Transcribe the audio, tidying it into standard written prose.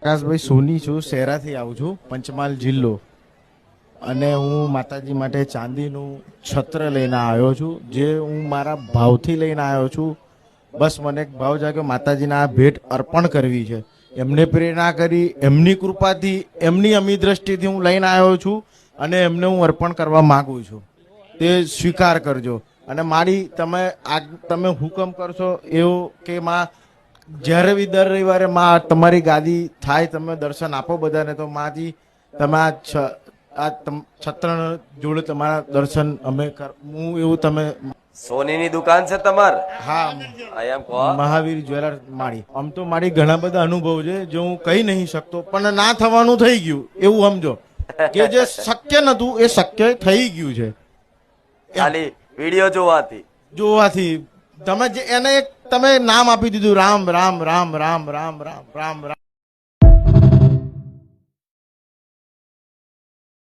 પ્રકાશભાઈ સોની છું, શહેરાથી આવું છું, પંચમહાલ જિલ્લો. અને હું માતાજી માટે ચાંદીનું છત્ર લઈને આવ્યો છું, જે હું મારા ભાવથી લઈને આવ્યો છું. બસ મને એક ભાવ જાગ્યો, માતાજીને આ ભેટ અર્પણ કરવી છે. એમને પ્રેરણા કરી, એમની કૃપાથી, એમની અમી દ્રષ્ટિથી હું લઈને આવ્યો છું અને એમને હું અર્પણ કરવા માગું છું. તે સ્વીકાર કરજો. અને મારી તમે હુકમ કરશો એવું કે માં જ્યારે બી દર રવિવારે માં તમારી ગાદી થાય, તમે દર્શન આપો બધાને, તો માજી તમે આ છત્ર જોડે તમારા દર્શન અમે હું એવું તમે. સોનીની દુકાન છે તમાર? હા, આઈ એમ કો મહાવીર જ્વેલર્સ માળી. આમ તો મારી ઘણા બધા અનુભવ છે જે હું કહી નહીં શકતો, પણ ના થવાનું થઈ ગયું એવું સમજો કે જે શક્ય નતું એ શક્ય થઈ ગયું છે. ખાલી વિડિયો જોવાથી તમે જે એને એક તમે નામ આપી દીધું, રામ રામ રામ રામ રામ રામ રામ રામ.